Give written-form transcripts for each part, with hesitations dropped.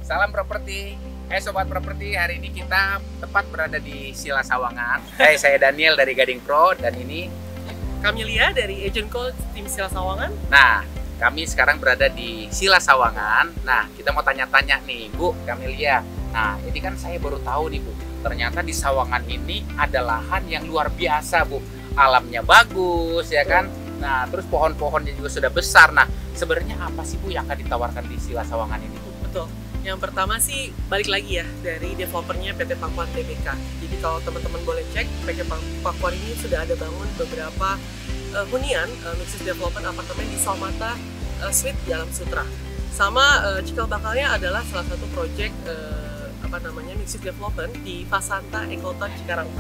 Salam properti. Sobat properti, hari ini kita tepat berada di Sila Sawangan. Saya Daniel dari Gading Pro dan ini Camelia dari Agent Code tim Sila Sawangan. Nah, kami sekarang berada di Sila Sawangan. Nah, kita mau tanya-tanya nih, Bu Camelia. Nah, ini kan saya baru tahu nih, Bu. Ternyata di Sawangan ini ada lahan yang luar biasa, Bu. Alamnya bagus, ya kan? Nah, terus pohon-pohonnya juga sudah besar. Nah, sebenarnya apa sih, Bu, yang akan ditawarkan di Sila Sawangan ini, Bu? Betul. Yang pertama sih balik lagi ya dari developernya PT Pakuan Tbk. Jadi kalau teman-teman boleh cek, PT Pakuan ini sudah ada bangun beberapa hunian mixed development apartemen di Saumata Suite Jalan Sutra. Sama cikal bakalnya adalah salah satu proyek mixed development di Fasanta Ekoton Cikarang.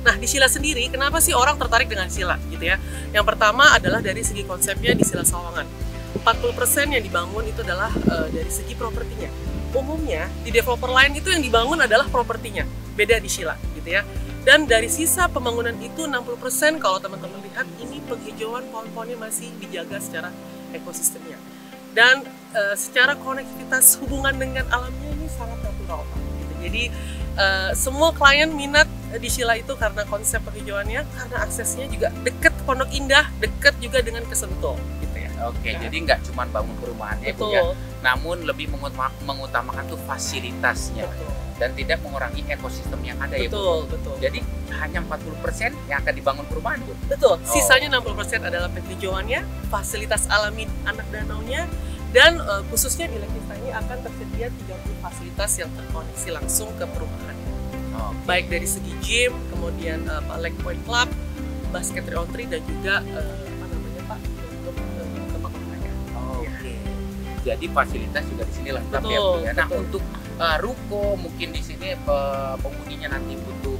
Nah, di Sila sendiri, kenapa sih orang tertarik dengan Sila gitu ya? Yang pertama adalah dari segi konsepnya di Sila Sawangan. 40% yang dibangun itu adalah dari segi propertinya. Umumnya di developer lain itu yang dibangun adalah propertinya, beda di Sila gitu ya. Dan dari sisa pembangunan itu 60% kalau teman-teman lihat ini penghijauan pohon-pohonnya masih dijaga secara ekosistemnya. Dan secara konektivitas hubungan dengan alamnya ini sangat natural. Gitu. Jadi semua klien minat di Sila itu karena konsep penghijauannya, karena aksesnya juga dekat Pondok Indah, dekat juga dengan Kesentul. Oke, jadi nggak cuma bangun perumahannya, Bu ya, namun lebih mengutamakan tuh fasilitasnya. Betul. Dan tidak mengurangi ekosistem yang ada, betul, ya, Bu. Betul. Jadi hanya 40% yang akan dibangun perumahan, Bu. Betul. Sisanya 60% adalah penghijauannya, fasilitas alami anak danaunya, dan khususnya di Lekista ini akan tersedia 30 fasilitas yang terkoneksi langsung ke perumahan. Baik dari segi gym, kemudian Lake Point Club, basketry on tree, dan juga jadi fasilitas juga di sini lengkap, ya, Bu ya. Nah, untuk ruko mungkin di sini penghuninya nanti butuh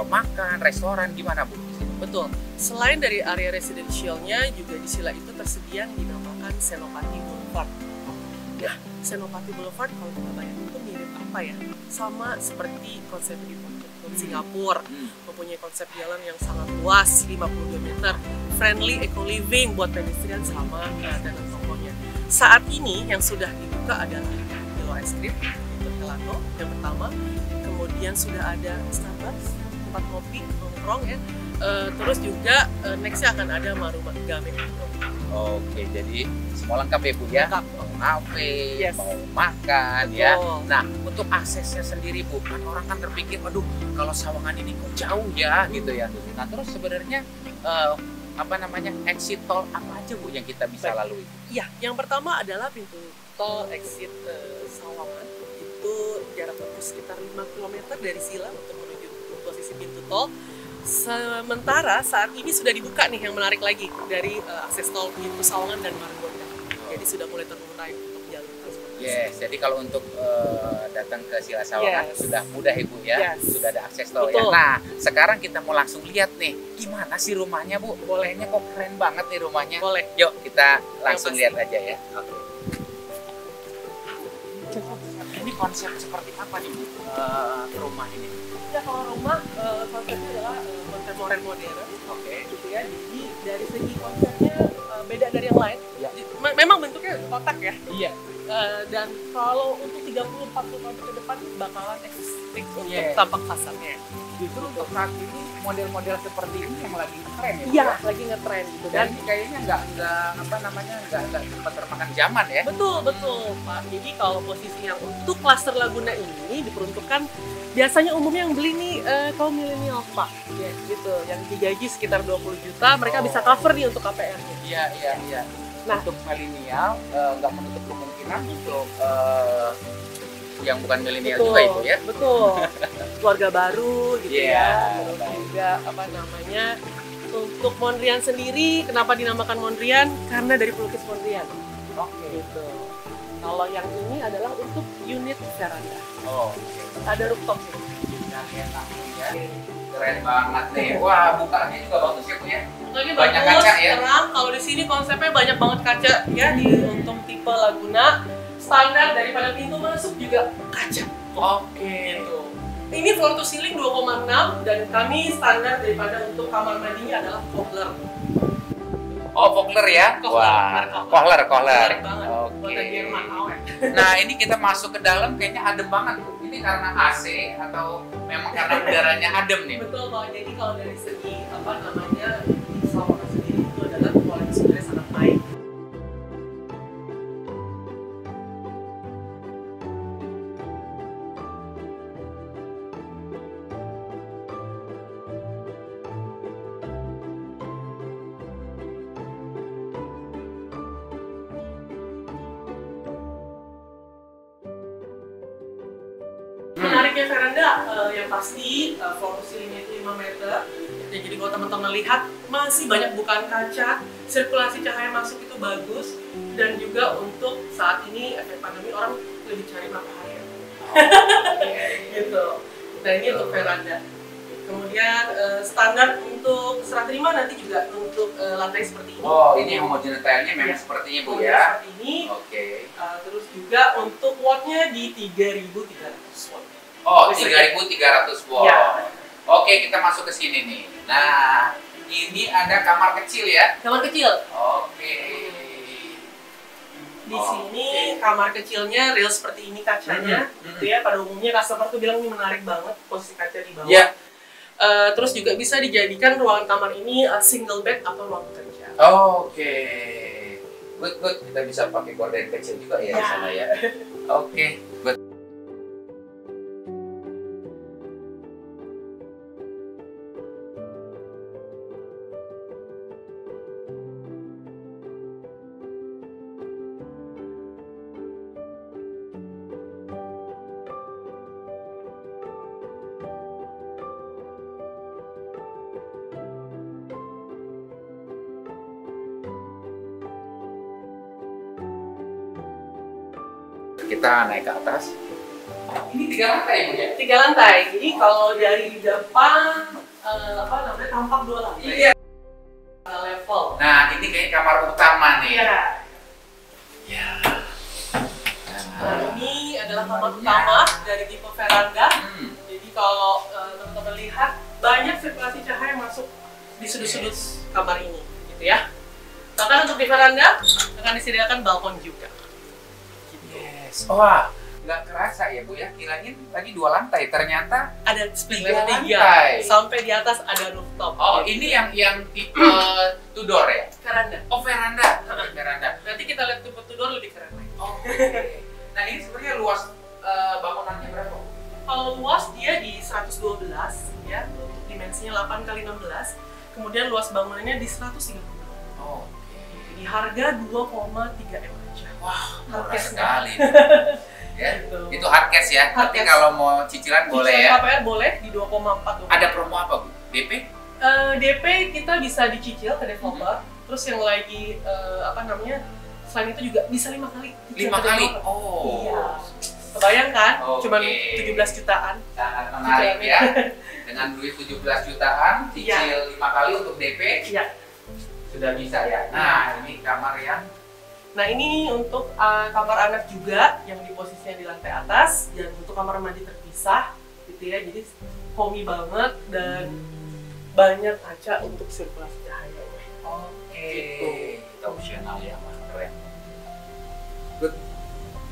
makan, restoran, gimana, Bu? Betul. Selain dari area residensialnya, juga di Sila itu tersedia yang dinamakan Senopati Boulevard. Ya, Senopati Boulevard kalau kita bayangin itu mirip apa ya? Sama seperti konsep di Singapura, mempunyai konsep jalan yang sangat luas, 52 meter, friendly eco living buat pedestrian sama dan tokonya. Saat ini yang sudah dibuka adalah Yellow Ice Cream untuk gelato yang pertama, kemudian sudah ada Starbucks, tempat kopi, nongkrong ya, terus juga nextnya akan ada Maruma Game. Oke, jadi semua lengkap ya, Bu ya? Lengkap. Mau kafe, Yes. mau makan. Betul. Ya. Nah, untuk aksesnya sendiri, Bu, kan orang kan terpikir, aduh kalau Sawangan ini kok jauh ya gitu ya. Nah, terus sebenarnya exit tol apa aja, Bu, yang kita bisa lalui? Iya, yang pertama adalah pintu tol exit Sawangan. Itu jarak tempuh sekitar 5 km dari Sila untuk menuju posisi pintu tol. Sementara saat ini sudah dibuka nih yang menarik lagi dari akses tol pintu Sawangan dan Margonda. Jadi sudah mulai terurai untuk jalur transportasi. Yes, jadi kalau untuk datang ke Sila Sawangan sudah mudah, Ibu ya. Sudah ada akses tol ya. Nah, sekarang kita mau langsung lihat nih, gimana sih rumahnya, Bu? Bolehnya kok keren banget nih rumahnya. Boleh. Yuk, kita langsung lihat aja ya. Oke. Ini konsep seperti apa nih, Bu, rumah ini? Ya, kalau rumah konsepnya adalah konsep modern. Oke. Gitu ya. Jadi dari segi konsepnya beda dari yang lain. Ya. Memang bentuknya kotak ya. Iya. Dan kalau untuk 30-40 tahun ke depan bakalan ekstrik untuk tampak fasadnya. Justru untuk saat ini model-model seperti ini yang lagi ngetren ya? Iya, lagi ngetren gitu. Dan kayaknya nggak cepat termakan zaman ya? Betul Pak. Jadi kalau posisi yang untuk klaster Laguna ini diperuntukkan biasanya umumnya yang beli nih kaum milenial, Pak. Ya, gitu. Yang digaji sekitar 20 juta, mereka bisa cover nih untuk KPR-nya. Iya. Nah, untuk milenial nggak menutup kemungkinan untuk yang bukan milenial juga, Ibu ya? Betul. Keluarga baru gitu ya. Terus juga untuk Mondrian sendiri, kenapa dinamakan Mondrian? Karena dari pelukis Mondrian. Oke. Gitu. Kalau yang ini adalah untuk unit veranda. Oke. Ada rooftop. Kita lihat langsung ya. Keren banget nih. Wah, bukanya juga bagus ya, Bu ya? Banyak kaca ya. Terang. Kalau di sini konsepnya banyak banget kaca ya untuk tipe Laguna. Standar daripada pintu masuk juga kaca. Oke. Gitu. Ini floor to ceiling 2,6 dan kami standar daripada untuk kamar mandinya adalah cobbler. Oh, Vogler ya? Wah, Kohler. Menarik banget. Oke. Buatan Jerman, awet. Nah, ini kita masuk ke dalam kayaknya adem banget. Ini karena AC atau memang karena udaranya adem nih? Betul Pak. Jadi kalau dari segi apa namanya di Sawangan sendiri itu adalah kualitas udara sangat baik. Menariknya veranda yang pasti floor to ceilingnya itu 5 meter. Ya, jadi kalau teman-teman lihat masih banyak bukaan kaca, sirkulasi cahaya masuk itu bagus, dan juga untuk saat ini efek pandemi orang lebih cari matahari. Gitu. Nah ini untuk veranda. Kemudian standar untuk serah terima nanti juga untuk lantai seperti ini. Oh, ini homogeneous tile-nya memang seperti ini Bu ya? Seperti ini. Oke. Terus juga untuk watt-nya di 3.300 watt. Oh, 3.300 watt. Ya. Oke, kita masuk ke sini nih. Nah, ini ada kamar kecil ya? Kamar kecil. Oke. Di sini kamar kecilnya real seperti ini kacanya, gitu ya. Pada umumnya customer tuh bilang ini menarik banget posisi kaca di bawah. Ya. Terus juga bisa dijadikan ruangan kamar ini single bed atau ruang kerja. Oke. Good. Kita bisa pakai gorden kecil juga ya, di sana ya. Oke, good. Kita naik ke atas. Ini 3 lantai Bu ya? 3 lantai. Jadi kalau dari depan apa namanya tampak 2 lantai. Iya. Level. Nah, ini kayaknya kamar utama nih. Iya. Ya. Nah, ini adalah kamar utama dari tipe veranda. Jadi kalau teman-teman lihat banyak sirkulasi cahaya masuk di sudut-sudut kamar ini, gitu ya. Bahkan untuk di veranda akan disediakan balkon juga. Yes. Wah, nggak kerasa ya Bu ya, kirain tadi 2 lantai, ternyata ada split 3 level 3 lantai. sampai di atas ada rooftop. Oh, ini yang tipe tudor ya? Veranda. Oh, veranda. Veranda. Nanti kita lihat tipe tudor lebih keren lagi. Oke. Nah, ini sebenarnya luas bangunannya berapa? Kalau luas dia di 112 ya, untuk dimensinya 8 x 16. Kemudian luas bangunannya di 130. Oh, Di harga 2,3 M aja. wah, murah Hardcase sekali. Ya, Gitu. itu hardcase ya. Tapi Hardcase. kalau mau cicilan boleh Cicilan ya. KPR boleh di 2,4. Ada promo apa Bu? DP? DP kita bisa dicicil ke developer. Terus yang lagi apa namanya? Selain itu juga bisa 5 kali. cicil 5 ke kali? developer. Oh. Iya. Kebayang kan? Oke. Cuman 17 jutaan. Sangat menarik Cicilannya. ya. Dengan duit 17 jutaan, cicil 5 kali untuk DP. Iya. Sudah bisa ya. Nah, ini kamar yang Nah ini untuk kamar anak juga yang di posisinya di lantai atas, dan untuk kamar mandi terpisah gitu ya, jadi homey banget dan banyak kaca untuk sirkulasi cahayanya. oke. Gitu. Kita opsional ya, Mas. Keren. Good.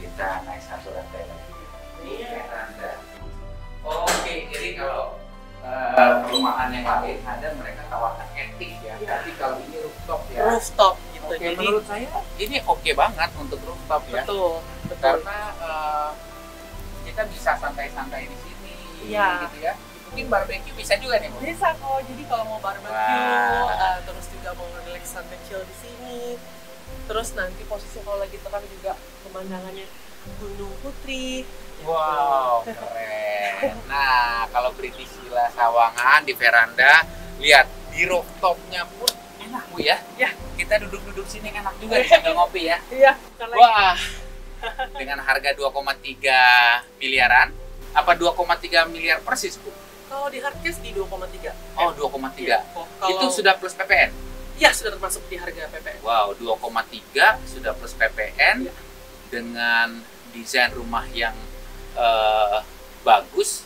Kita naik 1 lantai lagi. Ini veranda. Oke, jadi kalau perumahan yang lain ada mereka tawarkan etik ya. Iya. Tapi kalau ini rooftop ya. Rooftop gitu. Oke, Jadi menurut saya ini oke banget untuk rooftop ya. betul. Karena kita bisa santai-santai di sini, Iya. gitu ya. Mungkin barbeque bisa juga nih, Bu. Bisa kok. Jadi kalau mau barbecue, Wah. terus juga mau relax sambil chill di sini. Terus nanti posisi kalau lagi terang juga pemandangannya Gunung Putri. Wow, keren. Nah, kalau British Villa Sawangan di veranda, lihat di rooftopnya pun enak Bu ya. Ya. Kita duduk-duduk sini enak juga nih sambil ngopi ya. Iya. Karena Wah, dengan harga 2,3 miliaran, apa 2,3 miliar persis Bu? kalau di hardcase di 2,3. Oh, 2,3. Itu Kalau sudah plus PPN? ya sudah termasuk di harga PPN. Wow, 2,3 sudah plus PPN Ya. dengan desain rumah yang bagus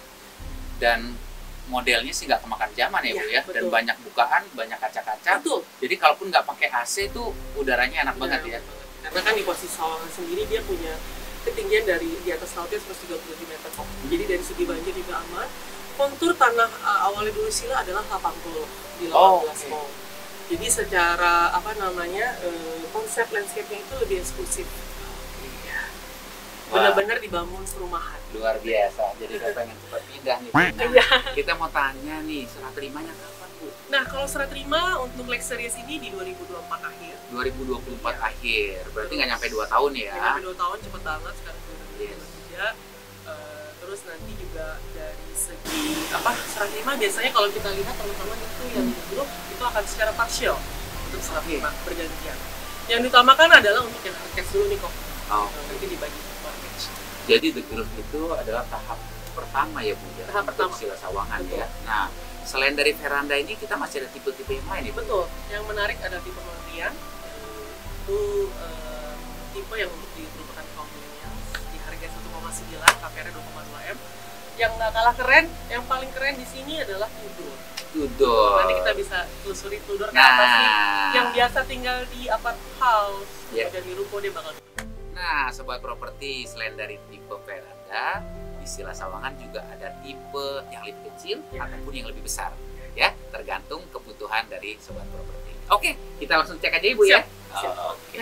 dan modelnya sih nggak kemakan zaman ya, Iya, Bu ya, dan betul. banyak bukaan, banyak kaca-kaca. Betul. Jadi kalaupun nggak pakai AC tuh udaranya enak banget ya. Karena kan di posisi Sawangan sendiri dia punya ketinggian dari di atas lautnya 130 meter kok. Jadi dari segi banjir juga aman. Kontur tanah awalnya dulu Sila adalah lapang pulau di 18 mall. Jadi secara apa namanya konsep landscape-nya itu lebih eksklusif. Wah. Benar-benar dibangun perumahan. Luar biasa. Jadi saya pengen cepat pindah nih, Bu. Nah, Iya. kita mau tanya nih, serah terimanya kapan, Bu? Nah, kalau serah terima untuk Luxurious ini di 2024 akhir. 2024 Iya. akhir. Berarti nggak nyampe 2 tahun ya. Nggak nyampe 2 tahun, cepet banget sekarang 2023. Terus nanti juga dari segi apa serah terima biasanya kalau kita lihat teman-teman itu yang di grup itu akan secara partial untuk serah terima bergantian. Yang diutamakan adalah untuk yang hard cash dulu nih kok. Oh. Nanti dibagi mortgage. Jadi The Group itu adalah tahap pertama ya, Bu ya. Tahap untuk pertama. Sila Sawangan Betul. ya. Nah, selain dari veranda ini kita masih ada tipe-tipe yang lain ya, Bu? Betul. Yang menarik ada tipe Mondrian. Itu tipe yang untuk diperuntukkan kaum milenial di harga 1,9, KPR 2,2 M. Yang nggak kalah keren, yang paling keren di sini adalah Tudor. Tudor. Nanti kita bisa telusuri Tudor kenapa sih Nah, yang biasa tinggal di apart house, Yeah. kemudian di ruko dia bakal. nah, sobat properti, selain dari tipe veranda, di Sila Sawangan juga ada tipe yang lebih kecil ataupun yang lebih besar, ya, tergantung kebutuhan dari sobat properti. Oke, kita langsung cek aja, Ibu ya. Siap. Oke.